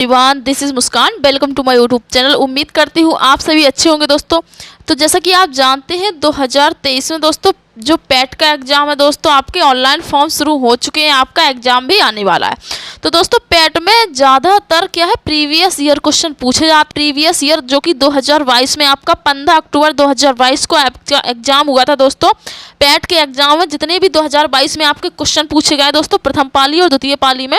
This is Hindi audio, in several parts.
Everyone, this is Muskan. Welcome to my YouTube channel. उम्मीद करती हूँ आप सभी अच्छे होंगे दोस्तों। तो जैसा कि आप जानते हैं 2023 में दोस्तों जो पैट का एग्ज़ाम है दोस्तों, आपके ऑनलाइन फॉर्म शुरू हो चुके हैं, आपका एग्ज़ाम भी आने वाला है। तो दोस्तों पैट में ज़्यादातर क्या है, प्रीवियस ईयर क्वेश्चन पूछे जाते। प्रीवियस ईयर जो कि 2022 में आपका 15 अक्टूबर 2022 को एग्ज़ाम हुआ था दोस्तों। पैट के एग्ज़ाम में जितने भी 2022 में आपके क्वेश्चन पूछे गए दोस्तों, प्रथम पाली और द्वितीय पाली में,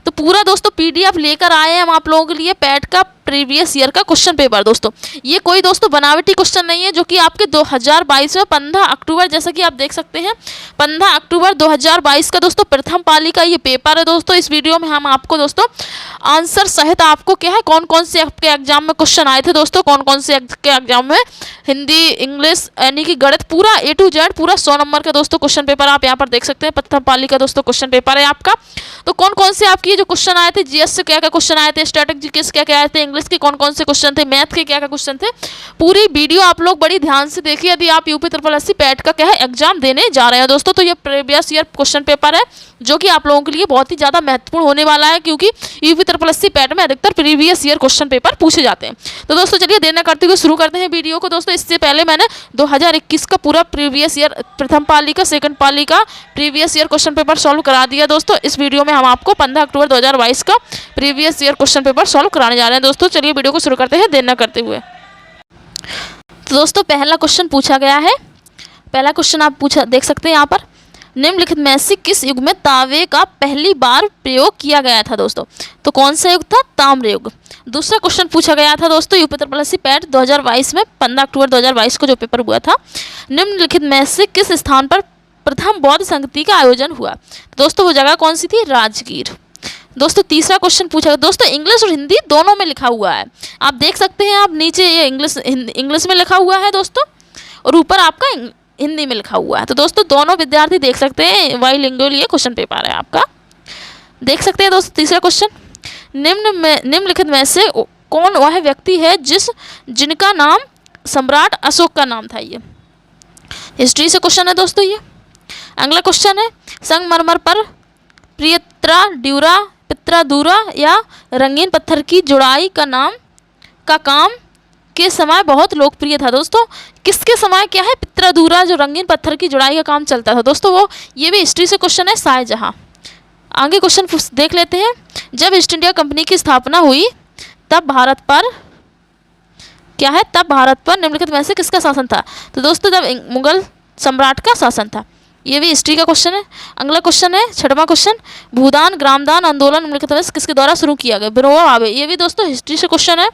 तो पूरा दोस्तों पीडीएफ लेकर आए हैं हम आप लोगों के लिए पैट का प्रीवियस ईयर का क्वेश्चन पेपर। दोस्तों ये कोई दोस्तों बनावटी क्वेश्चन नहीं है, जो कि आपके 2022 में 15 अक्टूबर, जैसा कि आप देख सकते हैं 15 अक्टूबर 2022 का दोस्तों प्रथम पाली का ये पेपर है दोस्तों। इस वीडियो में हम आपको दोस्तों आंसर सहित आपको क्या है, कौन कौन से आपके एग्जाम में क्वेश्चन आए थे दोस्तों, कौन कौन से के एग्जाम में हिंदी, इंग्लिश यानी कि गणित, पूरा A to Z पूरा 100 नंबर का दोस्तों क्वेश्चन पेपर आप यहाँ पर देख सकते हैं। प्रथम पाली का दोस्तों क्वेश्चन पेपर है आपका। तो कौन कौन से आपकी ये जो क्वेश्चन आए थे, जीएस से क्या क्या क्वेश्चन आए थे, स्टैटिक जीके क्या क्या आए थे, इंग्लिश के कौन कौन से क्वेश्चन थे, मैथ के क्या क्या क्वेश्चन थे, पूरी वीडियो आप लोग बड़ी ध्यान से देखिए यदि आप यूपी SSSC पैट का क्या है एग्जाम देने जा रहे हैं दोस्तों। तो ये प्रीवियस ईयर क्वेश्चन पेपर है जो कि आप लोगों के लिए बहुत ही ज़्यादा महत्वपूर्ण होने वाला है, क्योंकि यूपी SSSC पैट में अधिकतर प्रीवियस ईयर क्वेश्चन पेपर पूछे जाते हैं। तो दोस्तों चलिए देर न करते हुए शुरू करते हैं वीडियो को दोस्तों। इससे पहले मैंने 2021 का पूरा प्रीवियस ईयर प्रथम पाली का, सेकंड पाली का previous year question paper solve करा दिया दोस्तों। इस वीडियो में हम आपको 15 अक्टूबर 2022 का previous year question paper solve कराने जा रहे हैं दोस्तों। चलिए वीडियो को शुरू करते हैं देर न करते हुए। तो दोस्तों पहला क्वेश्चन पूछा गया है, पहला क्वेश्चन आप देख सकते हैं यहाँ पर, निम्नलिखित में से किस युग में तावे का पहली बार प्रयोग किया गया था दोस्तों। तो कौन सा युग था, ताम्र युग। दूसरा क्वेश्चन पूछा गया था दोस्तों यूपी SSSC पैट 2022 में 15 अक्टूबर 2022 को जो पेपर हुआ था, निम्नलिखित में से किस स्थान पर प्रथम बौद्ध संगति का आयोजन हुआ। तो दोस्तों वो जगह कौन सी थी, राजगीर। दोस्तों तीसरा क्वेश्चन पूछा गया दोस्तों, इंग्लिश और हिंदी दोनों में लिखा हुआ है, आप देख सकते हैं। आप नीचे ये इंग्लिश में लिखा हुआ है दोस्तों, और ऊपर आपका हिंदी में लिखा हुआ है। तो दोस्तों दोनों विद्यार्थी देख सकते हैं, बाइलिंगुअल ये क्वेश्चन पेपर है आपका, देख सकते हैं दोस्तों। तीसरा क्वेश्चन, निम्नलिखित में से कौन वह व्यक्ति है जिनका नाम सम्राट अशोक का नाम था। ये हिस्ट्री से क्वेश्चन है दोस्तों ये। अगला क्वेश्चन है, संगमरमर पर पित्रादूरा या रंगीन पत्थर की जुड़ाई का काम के समय बहुत लोकप्रिय था दोस्तों। किसके समय क्या है, पित्रादूरा जो रंगीन पत्थर की जुड़ाई का काम चलता था दोस्तों, वो ये भी हिस्ट्री से क्वेश्चन है, शाहजहां। आगे क्वेश्चन देख लेते हैं, जब ईस्ट इंडिया कंपनी की स्थापना हुई तब भारत पर क्या है, तब भारत पर निम्नलिखित में से किसका शासन था। तो दोस्तों जब मुगल सम्राट का शासन था। ये भी हिस्ट्री का क्वेश्चन है। अगला क्वेश्चन है, छठवां क्वेश्चन, भूदान ग्रामदान आंदोलन निम्नलिखित में से किसके द्वारा शुरू किया गया, विनोबा भावे। ये भी दोस्तों हिस्ट्री से क्वेश्चन है,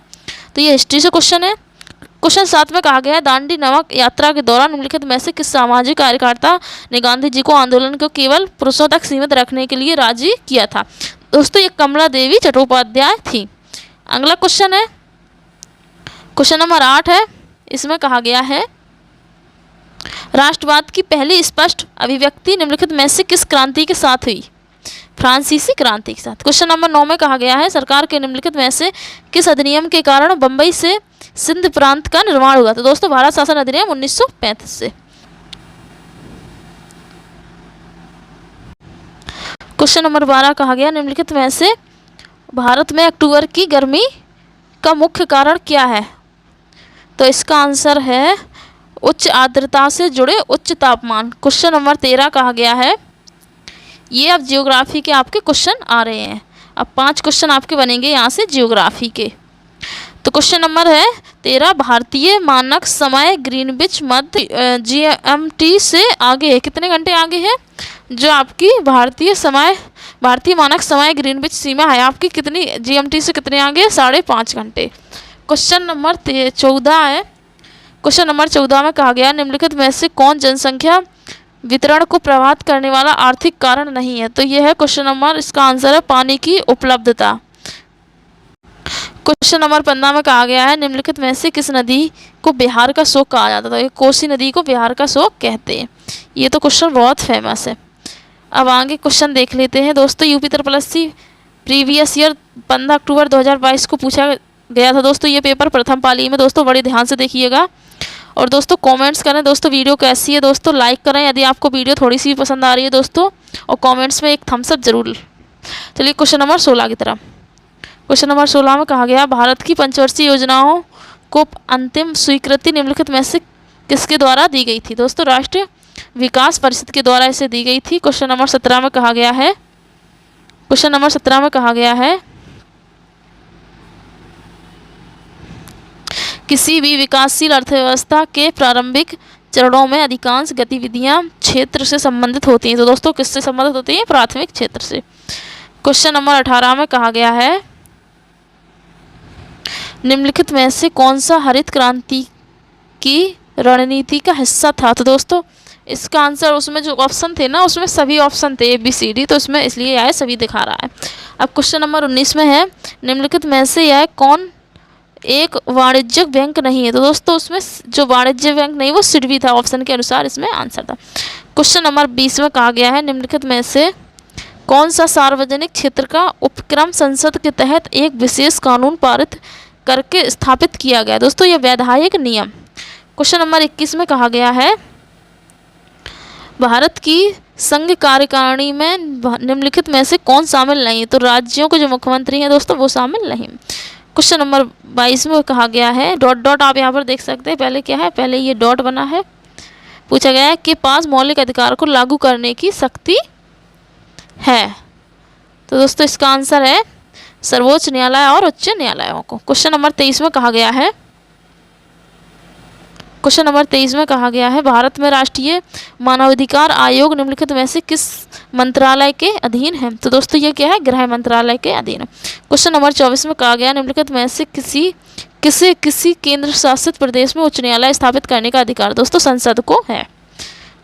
तो ये हिस्ट्री से क्वेश्चन है। क्वेश्चन 7 में कहा गया है, दांडी नामक यात्रा के दौरान निम्नलिखित में से किस सामाजिक कार्यकर्ता ने गांधी जी को आंदोलन को केवल पुरुषों तक सीमित रखने के लिए राजी किया था। दोस्तों ये कमला देवी चट्टोपाध्याय थी। अगला क्वेश्चन है, क्वेश्चन नंबर 8 है, इसमें कहा गया है, राष्ट्रवाद की पहली स्पष्ट अभिव्यक्ति निम्नलिखित में से किस क्रांति के साथ हुई, फ्रांसीसी क्रांति के साथ। क्वेश्चन नंबर 9 में कहा गया है, सरकार के निम्नलिखित में से किस अधिनियम के कारण बंबई से सिंध प्रांत का निर्माण हुआ। तो दोस्तों भारत शासन अधिनियम 1935 से। क्वेश्चन नंबर 12 कहा गया, निम्नलिखित में से भारत में अक्टूबर की गर्मी का मुख्य कारण क्या है। तो इसका आंसर है उच्च आर्द्रता से जुड़े उच्च तापमान। क्वेश्चन नंबर 13 कहा गया है, ये अब जियोग्राफी के आपके क्वेश्चन आ रहे हैं। अब 5 क्वेश्चन आपके बनेंगे यहाँ से जियोग्राफी के। तो क्वेश्चन नंबर है 13, भारतीय मानक समय ग्रीनविच मध्य GMT से आगे है, कितने घंटे आगे है। जो आपकी भारतीय मानक समय ग्रीनविच सीमा है आपकी कितनी, GMT से कितने आगे, 5.5 घंटे। क्वेश्चन नंबर 14 है, क्वेश्चन नंबर 14 में कहा गया, निम्नलिखित में से कौन जनसंख्या वितरण को प्रभावित करने वाला आर्थिक कारण नहीं है। तो यह है क्वेश्चन नंबर, इसका आंसर है पानी की उपलब्धता। क्वेश्चन नंबर 15 में कहा गया है, निम्नलिखित में से किस नदी को बिहार का शोक कहा जाता था। कोसी नदी को बिहार का शोक कहते हैं। ये तो क्वेश्चन बहुत फेमस है। अब आगे क्वेश्चन देख लेते हैं दोस्तों, यूपी SSSC प्रीवियस ईयर 15 अक्टूबर 2022 को पूछा गया था दोस्तों ये पेपर प्रथम पाली में। दोस्तों बड़े ध्यान से देखिएगा और दोस्तों कमेंट्स करें दोस्तों वीडियो कैसी है दोस्तों, लाइक करें यदि आपको वीडियो थोड़ी सी पसंद आ रही है दोस्तों, और कमेंट्स में एक थम्स अप जरूर। चलिए क्वेश्चन नंबर 16 की तरफ। क्वेश्चन नंबर 16 में कहा गया भारत की पंचवर्षीय योजनाओं को अंतिम स्वीकृति निम्नलिखित में से किसके द्वारा दी गई थी? दोस्तों राष्ट्रीय विकास परिषद के द्वारा इसे दी गई थी। क्वेश्चन नंबर 17 में कहा गया है, क्वेश्चन नंबर 17 में कहा गया है किसी भी विकासशील अर्थव्यवस्था के प्रारंभिक चरणों में अधिकांश गतिविधियां क्षेत्र से संबंधित होती हैं। तो दोस्तों किससे संबंधित होती हैं? प्राथमिक क्षेत्र से। क्वेश्चन नंबर 18 में कहा गया है निम्नलिखित में से कौन सा हरित क्रांति की रणनीति का हिस्सा था? तो दोस्तों इसका आंसर, उसमें जो ऑप्शन थे ना, उसमें सभी ऑप्शन थे ABCD, तो इसमें इसलिए यह सभी दिखा रहा है। अब क्वेश्चन नंबर 19 में है निम्नलिखित में से यह कौन एक वाणिज्यिक बैंक नहीं है? तो दोस्तों उसमें जो वाणिज्य बैंक नहीं वो सिडबी था, ऑप्शन के अनुसार इसमें आंसर था। क्वेश्चन नंबर 20 में कहा गया है निम्नलिखित में से कौन सा सार्वजनिक क्षेत्र का उपक्रम संसद के तहत एक विशेष कानून पारित करके स्थापित किया गया? दोस्तों यह वैधायिक नियम। क्वेश्चन नंबर 21 में कहा गया है भारत की संघ कार्यकारिणी में निम्नलिखित में से कौन शामिल नहीं? तो राज्यों के जो मुख्यमंत्री हैं दोस्तों वो शामिल नहीं। क्वेश्चन नंबर 22 में कहा गया है डॉट डॉट, आप यहाँ पर देख सकते हैं, पहले क्या है, पहले ये डॉट बना है, पूछा गया है कि पास मौलिक अधिकार को लागू करने की शक्ति है? तो दोस्तों इसका आंसर है सर्वोच्च न्यायालय और उच्च न्यायालयों को। क्वेश्चन नंबर 23 में कहा गया है, क्वेश्चन नंबर 23 में कहा गया है भारत में राष्ट्रीय मानवाधिकार आयोग निम्नलिखित में से किस मंत्रालय के अधीन है? तो दोस्तों ये क्या है, गृह मंत्रालय के अधीन है। क्वेश्चन नंबर 24 में कहा गया निम्नलिखित में से किसी केंद्र शासित प्रदेश में उच्च न्यायालय स्थापित करने का अधिकार? दोस्तों संसद को है।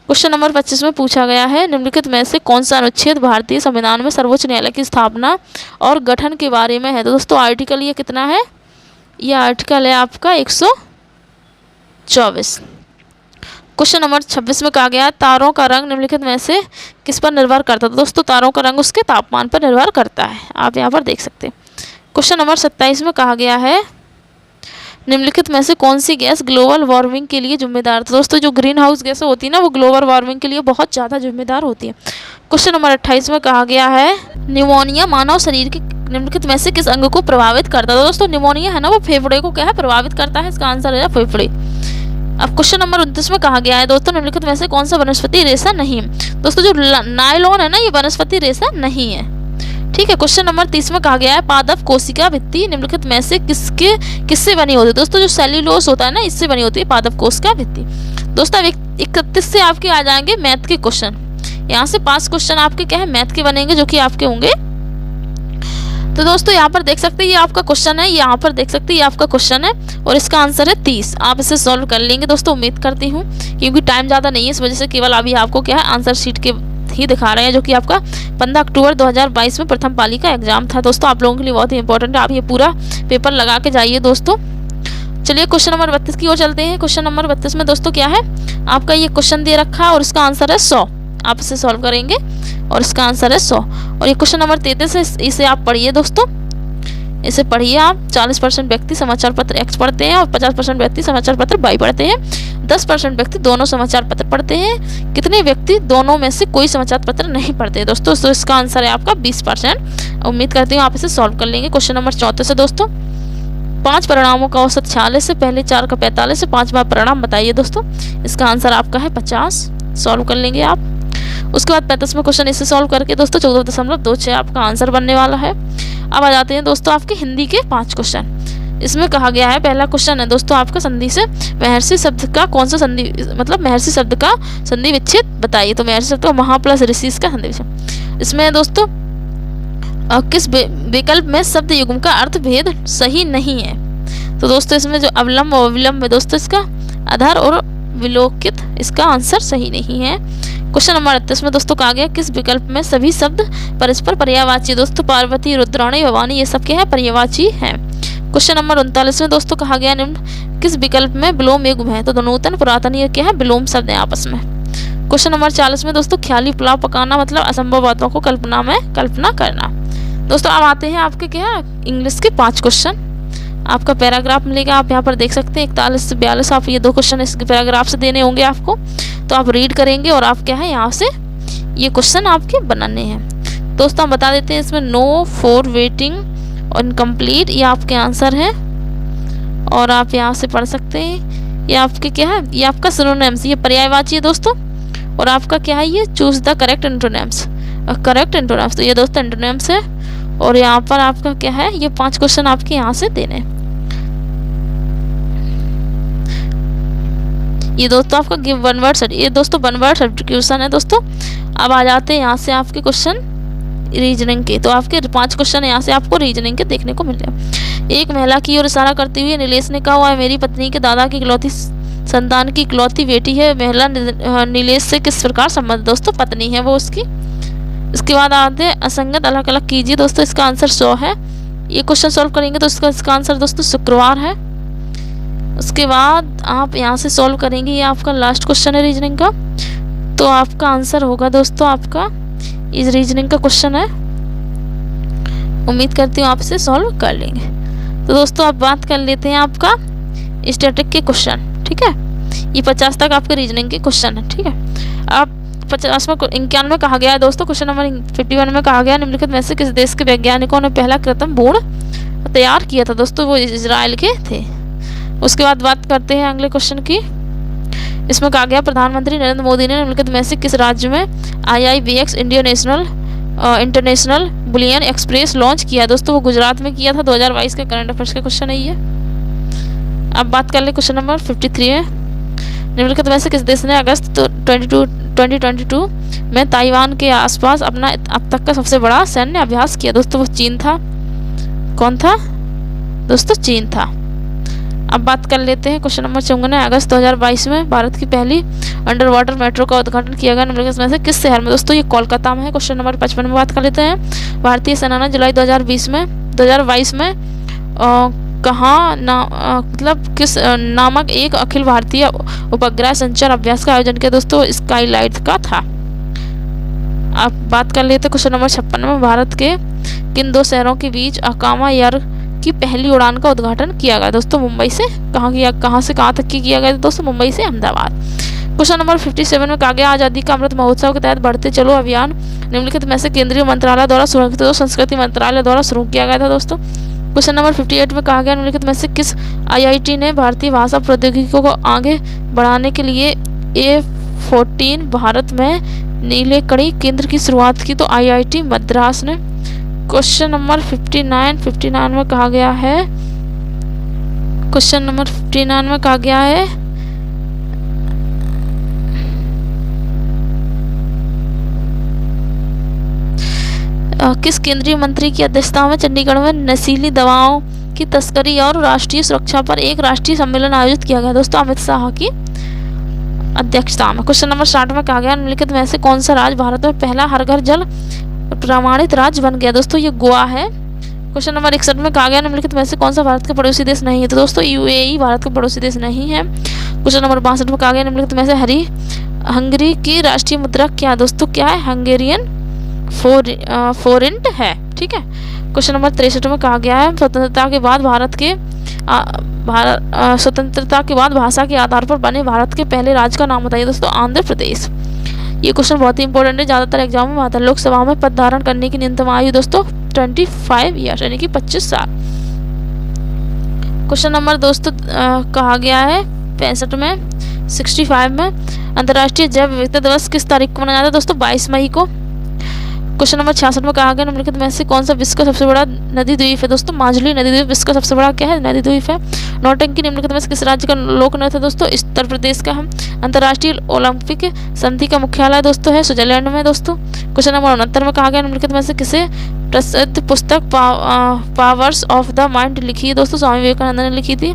क्वेश्चन नंबर 25 में पूछा गया है निम्नलिखित में से कौन सा अनुच्छेद भारतीय संविधान में सर्वोच्च न्यायालय की स्थापना और गठन के बारे में है? तो दोस्तों आर्टिकल ये कितना है, ये आर्टिकल है आपका 124। क्वेश्चन नंबर 26 में कहा गया तारों का रंग निम्नलिखित में से किस पर निर्भर करता है? तो दोस्तों तारों का रंग उसके तापमान पर निर्भर करता है, आप यहाँ पर देख सकते हैं। क्वेश्चन नंबर 27 में कहा गया है निम्नलिखित में से कौन सी गैस ग्लोबल वार्मिंग के लिए जिम्मेदार? तो दोस्तों जो ग्रीन हाउस गैस होती है ना वो ग्लोबल वार्मिंग के लिए बहुत ज़्यादा जिम्मेदार होती है। क्वेश्चन नंबर 28 में कहा गया है निमोनिया मानव शरीर के निम्नलिखित में से किस अंग को प्रभावित करता है? तो दोस्तों निमोनिया है ना वो फेफड़े को क्या है, प्रभावित करता है, इसका आंसर है फेफड़े। अब क्वेश्चन नंबर 29 में कहा गया है दोस्तों निम्नलिखित में से कौन सा वनस्पति रेशा नहीं है? दोस्तों जो नायलॉन है ना ये वनस्पति रेशा नहीं है, ठीक है। क्वेश्चन नंबर 30 में कहा गया है पादप कोशिका भित्ति निम्नलिखित में से किससे बनी होती है? दोस्तों जो सेल्यूलोस होता है ना इससे बनी होती है पादप कोशिका भित्ति। दोस्तों अब 31 से आपके आ जाएंगे मैथ के क्वेश्चन। यहाँ से 5 क्वेश्चन आपके क्या है, मैथ के बनेंगे, जो कि आपके होंगे। तो दोस्तों यहाँ पर देख सकते हैं ये आपका क्वेश्चन है, यहाँ पर देख सकते हैं ये आपका क्वेश्चन है और इसका आंसर है 30। आप इसे सॉल्व कर लेंगे दोस्तों, उम्मीद करती हूँ, क्योंकि टाइम ज़्यादा नहीं है इस वजह से केवल अभी आपको क्या है आंसर शीट के ही दिखा रहे हैं, जो कि आपका 15 अक्टूबर 2022 में प्रथम पाली का एग्जाम था। दोस्तों आप लोगों के लिए बहुत ही इंपॉर्टेंट है, आप ये पूरा पेपर लगा के जाइए दोस्तों। चलिए क्वेश्चन नंबर 32 की ओर चलते हैं। क्वेश्चन नंबर 32 में दोस्तों क्या है, आपका ये क्वेश्चन दे रखा है और इसका आंसर है 100। आप इसे सॉल्व करेंगे और इसका आंसर है 100। और ये क्वेश्चन नंबर 33 है, इसे आप पढ़िए दोस्तों, इसे पढ़िए आप। 40% व्यक्ति समाचार पत्र एक्स पढ़ते हैं और 50% व्यक्ति समाचार पत्र वाई पढ़ते हैं। 10% व्यक्ति दोनों समाचार पत्र पढ़ते हैं। कितने व्यक्ति दोनों में से कोई समाचार पत्र नहीं पढ़ते दोस्तों? तो इसका आंसर है आपका 20%। उम्मीद करती हूँ आप इसे सॉल्व कर लेंगे। क्वेश्चन नंबर 34 है दोस्तों, 5 परिणामों का औसत 46 है, पहले 4 का 45 है, 5वां परिणाम बताइए दोस्तों। इसका आंसर आपका है 50। सॉल्व कर लेंगे आप। उसके बाद 35वां क्वेश्चन इसे सॉल्व करके दोस्तों 14.26 आपका आंसर बनने वाला है। अब आ जाते हैं दोस्तों आपके हिंदी के 5 क्वेश्चन। इसमें कहा गया है, पहला क्वेश्चन है दोस्तों आपका संधि से महर्षि शब्द का कौन सा संधि, मतलब महर्षि शब्द का संधि विच्छेद बताइए। तो महर्षि शब्द का महा प्लस ऋषि का संधि विच्छेद। इसमें दोस्तों किस विकल्प में शब्द युग्म का अर्थ भेद सही नहीं है? तो दोस्तों इसमें जो अवलंब और विलंब है दोस्तों, इसका अधर और विलोकित, इसका आंसर सही नहीं है। क्वेश्चन नंबर 38 में दोस्तों कहा गया किस विकल्प में सभी शब्द परस्पर पर्यायवाची? दोस्तों पार्वती, रुद्राणी, भवानी ये सब क्या है, पर्यायवाची है। क्वेश्चन नंबर 39 में दोस्तों कहा गया निम्न किस विकल्प में विलोम युग्म है? तो नूतन, पुरातन ये क्या है, विलोम शब्द है आपस में। क्वेश्चन नंबर 40 में दोस्तों ख्याली पुलाव पकाना मतलब असंभव बातों को कल्पना में कल्पना करना। दोस्तों अब आते हैं आपके क्या इंग्लिश के 5 क्वेश्चन। आपका पैराग्राफ मिलेगा, आप यहाँ पर देख सकते हैं 41 से 42। आप ये 2 क्वेश्चन इस पैराग्राफ से देने होंगे आपको, तो आप रीड करेंगे और आप क्या है यहाँ से ये क्वेश्चन आपके बनाने हैं। दोस्तों हम बता देते हैं इसमें नो फॉर वेटिंग और इनकम्प्लीट ये आपके आंसर है और आप यहाँ से पढ़ सकते हैं। ये आपके क्या है, ये आपका सिनोनिम्स, ये पर्यायवाची है दोस्तों। और आपका क्या है, ये choose the correct antonyms, correct antonyms. तो ये दोस्तों एंटोनिम्स है। और यहाँ पर आपका क्या है, ये 5 क्वेश्चन आपके यहाँ से देने। ये दोस्तों आपका गिव वन वर्ड, ये दोस्तों वन वर्ड सब्स्टिट्यूशन है दोस्तों। अब आ जाते हैं यहाँ से आपके क्वेश्चन रीजनिंग के। तो आपके 5 क्वेश्चन यहाँ से आपको रीजनिंग के देखने को मिल रहे। एक महिला की ओर इशारा करते हुए नीलेश ने कहा, हुआ है मेरी पत्नी के दादा की इकलौती संतान की इकलौती बेटी है। महिला नीलेश से किस प्रकार संबंध, दोस्तों पत्नी है वो उसकी। इसके बाद आते हैं असंगत अलग अलग कीजिए। दोस्तों इसका आंसर 100 है। ये क्वेश्चन सॉल्व करेंगे तो इसका आंसर दोस्तों शुक्रवार है। उसके बाद आप यहाँ से सॉल्व करेंगे, ये आपका लास्ट क्वेश्चन है रीजनिंग का। तो आपका आंसर होगा दोस्तों, आपका इस रीजनिंग का क्वेश्चन है। उम्मीद करती हूँ आप इसे सॉल्व कर लेंगे। तो दोस्तों आप बात कर लेते हैं आपका स्टैटिक के क्वेश्चन, ठीक है। ये 50 तक आपके रीजनिंग के क्वेश्चन है, ठीक है। अब 50 में 91 में कहा गया है दोस्तों, क्वेश्चन नंबर 51 में कहा गया निम्नलिखित में से किस देश के वैज्ञानिकों ने पहला कृत्रिम भ्रूण तैयार किया था। दोस्तों वो इजराइल के थे। उसके बाद बात करते हैं अगले क्वेश्चन की। इसमें कहा गया प्रधानमंत्री नरेंद्र मोदी ने निम्नलिखित में से किस राज्य में IIBX international bullion express launch किया। दोस्तों वो गुजरात में किया था। 2022 के करंट अफेयर्स का क्वेश्चन है ये। अब बात कर ले क्वेश्चन नंबर 53 है। निम्नलिखित में से किस देश ने अगस्त 2022 में ताइवान के आसपास अपना अब तक का सबसे बड़ा सैन्य अभ्यास किया। दोस्तों वो चीन था। कौन था दोस्तों, चीन था। अब बात कर लेते हैं क्वेश्चन नंबर 54। अगस्त 2022 में भारत की पहली अंडर वाटर मेट्रो का उद्घाटन किया गया निम्नलिखित में से किस शहर में। दोस्तों ये कोलकाता में है। क्वेश्चन नंबर 55 में बात कर लेते हैं। भारतीय सेना ने जुलाई 2022 में कहाँ मतलब किस नामक एक अखिल भारतीय उपग्रह संचार अभ्यास का आयोजन किया। दोस्तों स्काईलाइट का था। अब बात कर लेते हैं क्वेश्चन नंबर 56 में। भारत के किन 2 शहरों के बीच अकामा एयर की पहली उड़ान का उद्घाटन किया गया। दोस्तों मुंबई से कहाँ से कहाँ तक की किया गया। दोस्तों मुंबई से अहमदाबाद। क्वेश्चन नंबर 57 में कहा गया आज़ादी का अमृत महोत्सव के तहत बढ़ते चलो अभियान निम्नलिखित में से केंद्रीय मंत्रालय द्वारा शुरू, तो संस्कृति मंत्रालय द्वारा शुरू किया गया था। दोस्तों क्वेश्चन नंबर 58 में कहा गया निम्नलिखित में से किस IIT ने भारतीय भाषा प्रौद्योगिकी को आगे बढ़ाने के लिए A14 भारत में नीले कड़ी केंद्र की शुरुआत की। तो IIT मद्रास ने। क्वेश्चन नंबर 59 में कहा गया है, क्वेश्चन नंबर 59 में कहा गया है किस केंद्रीय मंत्री की अध्यक्षता में चंडीगढ़ में नशीली दवाओं की तस्करी और राष्ट्रीय सुरक्षा पर एक राष्ट्रीय सम्मेलन आयोजित किया गया। दोस्तों अमित शाह की अध्यक्षता में। क्वेश्चन नंबर 60 में कहा गया निम्नलिखित में से कौन सा राज्य भारत में पहला हर घर जल प्रमाणित राज्य बन गया। दोस्तों ये गोवा है। क्वेश्चन नंबर 61 में कहा गया निम्नलिखित में से कौन सा भारत का पड़ोसी देश नहीं है। तो दोस्तों UAE भारत का पड़ोसी देश नहीं है। क्वेश्चन नंबर 62 में कहा गया निम्नलिखित में से हंगरी की राष्ट्रीय मुद्रा क्या। दोस्तों क्या है, हंगेरियन फोरिंट है, ठीक है। क्वेश्चन नंबर 63 में कहा गया है स्वतंत्रता के बाद भाषा के आधार पर बने भारत के पहले राज्य का नाम बताइए। दोस्तों आंध्र प्रदेश। ये क्वेश्चन बहुत ही इंपॉर्टेंट है। ज़्यादातर एग्जाम में आता है। लोकसभा में पद धारण करने की न्यूनतम आयु दोस्तों 25 ईयर्स यानी कि 25 साल। क्वेश्चन नंबर दोस्तों कहा गया है 65 में अंतर्राष्ट्रीय जैव विविधता दिवस किस तारीख को मनाया जाता है। दोस्तों 22 मई को। क्वेश्चन नंबर 66 में कहा गया निम्नलिखित में से कौन सा विश्व का सबसे बड़ा नदी द्वीप है। दोस्तों माजुली नदी द्वीप विश्व का सबसे बड़ा क्या है, नदी द्वीप है। नौटंकी निम्नलिखित में से किस राज्य का लोक नृत्य है। दोस्तों उत्तर प्रदेश का है। अंतर्राष्ट्रीय ओलंपिक संधि का मुख्यालय दोस्तों है स्विट्जरलैंड में। दोस्तों क्वेश्चन नंबर 69 में कहा गया निम्नलिखित में से किसे प्रसिद्ध पुस्तक पावर्स ऑफ द माइंड लिखी है। दोस्तों स्वामी विवेकानंद ने लिखी थी।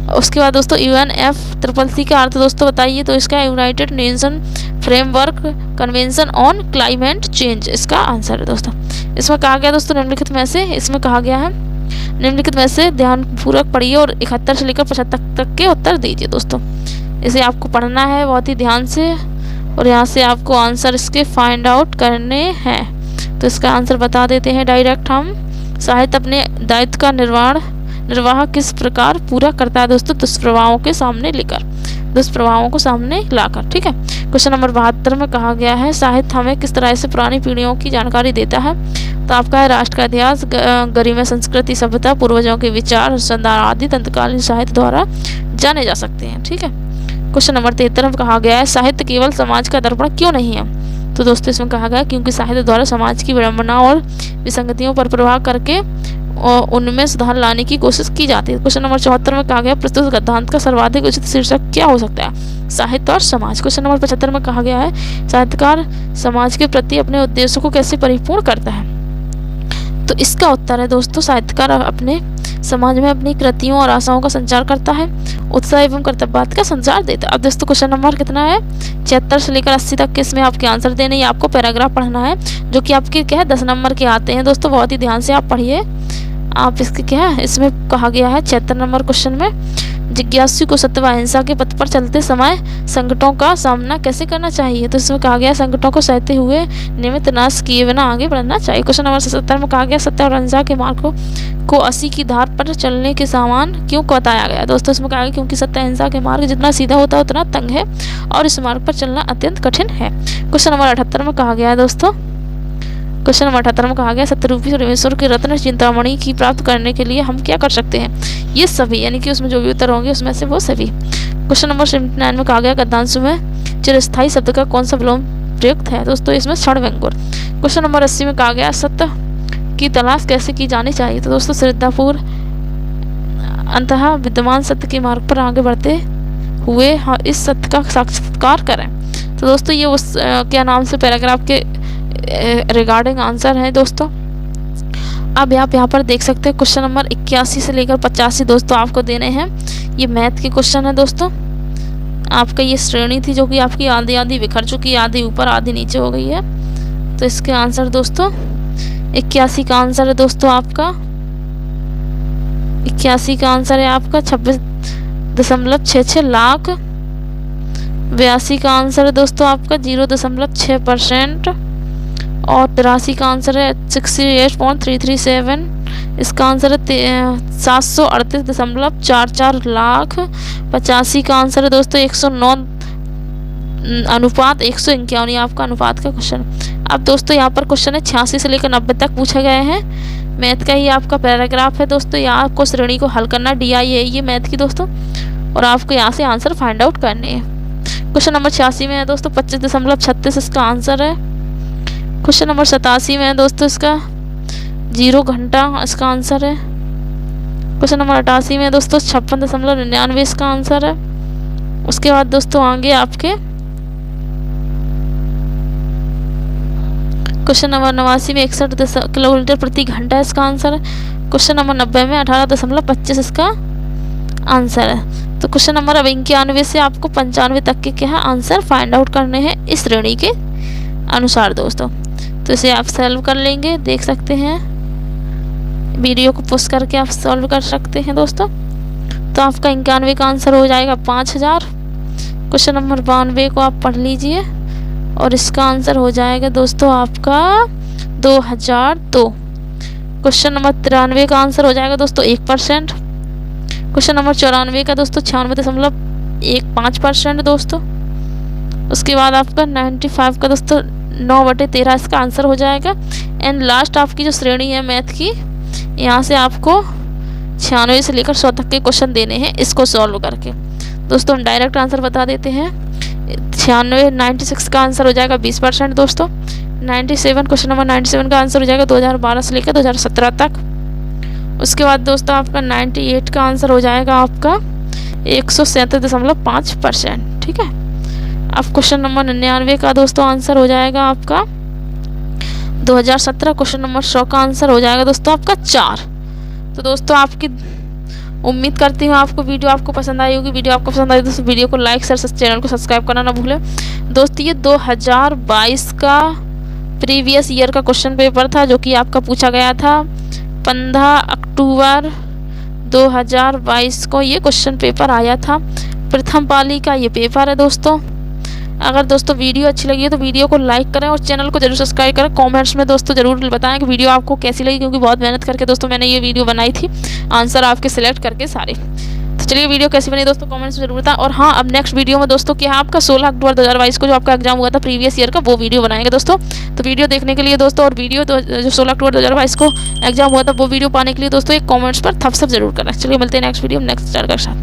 उसके बाद दोस्तों UNFCCC का अर्थ दोस्तों बताइए। तो इसका United nation framework convention on climate change इसका आंसर है। दोस्तों इसमें कहा गया दोस्तों निम्नलिखित में से, इसमें कहा गया है निम्नलिखित में से ध्यानपूर्वक पढ़िए और 71 से लेकर 75 तक के उत्तर दीजिए। दोस्तों इसे आपको पढ़ना है बहुत ही ध्यान से और यहाँ से आपको आंसर इसके फाइंड आउट करने हैं। तो इसका आंसर बता देते हैं डायरेक्ट हम। साहित्य अपने दायित्व का निर्वाह किस प्रकार पूरा करता है। दोस्तों दुष्प्रभावों को सामने लाकर, ठीक है। क्वेश्चन नंबर 72 में कहा गया है साहित्य हमें किस तरह से पुरानी पीढ़ियों की जानकारी देता है। तो आपका है राष्ट्र का इतिहास, गरिमा, संस्कृति, सभ्यता, पूर्वजों के विचार, अनुसंधान आदि तत्कालीन साहित्य द्वारा जाने जा सकते हैं। ठीक है। क्वेश्चन नंबर 73 में कहा गया है साहित्य केवल समाज का दर्पण क्यों नहीं है? तो दोस्तों इसमें कहा गया क्योंकि साहित्य द्वारा समाज की विडंबना और विसंगतियों पर प्रभाव करके और उनमें सुधार लाने की कोशिश की जाती है। क्वेश्चन नंबर 74 में कहा गया प्रस्तुत गद्यांश का सर्वाधिक उचित शीर्षक क्या हो सकता है? साहित्य और समाज। क्वेश्चन नंबर 75 में कहा गया है साहित्यकार समाज के प्रति अपने उद्देश्यों को कैसे परिपूर्ण करता है? तो इसका उत्तर है दोस्तों साहित्यकार अपने समाज में अपनी कृतियों और आशाओं का संचार करता है, उत्साह एवं कर्तव्यवाद का संचार देता है। अब दोस्तों क्वेश्चन नंबर कितना है? 76 से लेकर 80 तक के इसमें आपके आंसर देने, ये आपको पैराग्राफ पढ़ना है जो कि आपके क्या है 10 नंबर के आते हैं दोस्तों। बहुत ही ध्यान से आप पढ़िए। आप इसके क्या है इसमें कहा गया है 76 नंबर क्वेश्चन में जिज्ञासु को सत्य व अहिंसा के पथ पर चलते समय संकटों का सामना कैसे करना चाहिए? तो इसमें कहा गया संकटों को सहते हुए निमित्त नाश किए बिना आगे बढ़ना चाहिए। क्वेश्चन नंबर 77 में कहा गया सत्य और अहिंसा के मार्ग को 80 की धार पर चलने के समान क्यों बताया गया? दोस्तों इसमें कहा गया क्योंकि सत्य अहिंसा के मार्ग जितना सीधा होता है उतना तंग है और इस मार्ग पर चलना अत्यंत कठिन है। क्वेश्चन नंबर 78 में कहा गया है दोस्तों क्वेश्चन नंबर 78 में कहा गया सत्यरूपी परमेश्वर के रत्न चिंतामणि की प्राप्त करने के लिए हम क्या कर सकते हैं? ये सभी, यानी कि उसमें जो भी उत्तर होंगे उसमें से वो सभी। क्वेश्चन नंबर 79 में कहा गया गद्यांश में चिरस्थायी शब्द का कौन सा विलोम प्रयुक्त है? दोस्तों इसमें क्षणभंगुर। क्वेश्चन नंबर 80 में कहा गया सत्य की तलाश कैसे की जानी चाहिए? तो दोस्तों श्रद्धापूर्व अंततः विद्यमान सत्य के मार्ग पर आगे बढ़ते हुए इस सत्य का साक्षात्कार करें। तो दोस्तों ये उस क्या नाम से पैराग्राफ के रिगार्डिंग आंसर है दोस्तों। अब आप यहाँ पर देख सकते हैं क्वेश्चन नंबर 81 से लेकर 85 दोस्तों आपको देने हैं। ये मैथ के क्वेश्चन है दोस्तों। आपका ये श्रेणी थी जो कि आपकी आधी आधी बिखर चुकी है, आधी ऊपर आधी नीचे हो गई है। तो इसके आंसर दोस्तों 81 का आंसर है दोस्तों आपका 81 का आंसर है आपका 26.66 लाख। 82 का आंसर है दोस्तों आपका 0.6%। और 83 का आंसर है 68.337। इसका आंसर है 738.44 लाख। 85 का आंसर है दोस्तों 109 अनुपात 151, ये आपका अनुपात का क्वेश्चन। अब दोस्तों यहाँ पर क्वेश्चन है 86 से लेकर 90 तक पूछे गए हैं। मैथ का ही आपका पैराग्राफ है दोस्तों। यहाँ आपको श्रेणी को हल करना DI है ये मैथ की दोस्तों, और आपको यहाँ से आंसर फाइंड आउट करने हैं। क्वेश्चन नंबर 86 में है दोस्तों 25.36 इसका आंसर है। क्वेश्चन नंबर 87 में है दोस्तों इसका 0 घंटा इसका आंसर है। क्वेश्चन नंबर 88 में है दोस्तों 56.99 इसका आंसर है। उसके बाद दोस्तों आगे आपके क्वेश्चन नंबर 89 में 61 किलोमीटर प्रति घंटा इसका आंसर है। क्वेश्चन नंबर 90 में 18.25 इसका आंसर है। तो क्वेश्चन नंबर अब 91 से आपको 95 तक के क्या है आंसर फाइंड आउट करने हैं इस श्रेणी के अनुसार दोस्तों। तो इसे आप सॉल्व कर लेंगे, देख सकते हैं वीडियो को पोस्ट करके आप सॉल्व कर सकते हैं दोस्तों। तो आपका 91 का आंसर हो जाएगा 5000। क्वेश्चन नंबर 92 को आप पढ़ लीजिए और इसका आंसर हो जाएगा दोस्तों आपका 2002। क्वेश्चन नंबर 93 का आंसर हो जाएगा दोस्तों 1%। क्वेश्चन नंबर 94 का दोस्तों 96.15% दोस्तों। उसके बाद आपका 95 का दोस्तों 9/13 इसका आंसर हो जाएगा। एंड लास्ट आपकी जो श्रेणी है मैथ की, यहाँ से आपको 96 से लेकर 100 तक के क्वेश्चन देने हैं इसको सॉल्व करके। दोस्तों हम डायरेक्ट आंसर बता देते हैं। 96 का आंसर हो जाएगा 20% दोस्तों। 97 क्वेश्चन नंबर 97 का आंसर हो जाएगा 2012 से लेकर 2017 तक। उसके बाद दोस्तों आपका 98 का आंसर हो जाएगा आपका 137.5%। ठीक है। अब क्वेश्चन नंबर 99 का दोस्तों आंसर हो जाएगा आपका 2017। क्वेश्चन नंबर 100 का आंसर हो जाएगा दोस्तों आपका 4। तो दोस्तों आपकी उम्मीद करती हूँ आपको वीडियो आपको पसंद आई होगी। वीडियो आपको पसंद आई दोस्तों वीडियो को लाइक शेयर चैनल को सब्सक्राइब करना ना भूलें दोस्तों। ये 2022 का प्रीवियस ईयर का क्वेश्चन पेपर था जो कि आपका पूछा गया था 15 अक्टूबर 2022 को ये क्वेश्चन पेपर आया था। प्रथम पाली का ये पेपर है दोस्तों। अगर दोस्तों वीडियो अच्छी लगी है तो वीडियो को लाइक करें और चैनल को जरूर सब्सक्राइब करें। कमेंट्स में दोस्तों जरूर बताएं कि वीडियो आपको कैसी लगी, क्योंकि बहुत मेहनत करके दोस्तों मैंने ये वीडियो बनाई थी आंसर आपके सिलेक्ट करके सारे। तो चलिए वीडियो कैसी बनी दोस्तों कमेंट्स में जरूर बताएं। और हाँ, अब नेक्स्ट वीडियो में दोस्तों क्या है आपका 16 अक्टूबर 2022 को जो आपका एग्जाम हुआ था प्रीवियस ईयर का, वो वीडियो बनाएंगे दोस्तों। तो वीडियो देखने के लिए दोस्तों, और वीडियो तो जो 16 अक्टूबर 2022 को एग्जाम हुआ था वो वीडियो पाने के लिए दोस्तों एक कॉमेंट्स पर थम्स अप जरूर करना। चलिए मिलते हैं नेक्स्ट वीडियो नेक्स्ट स्टार के साथ।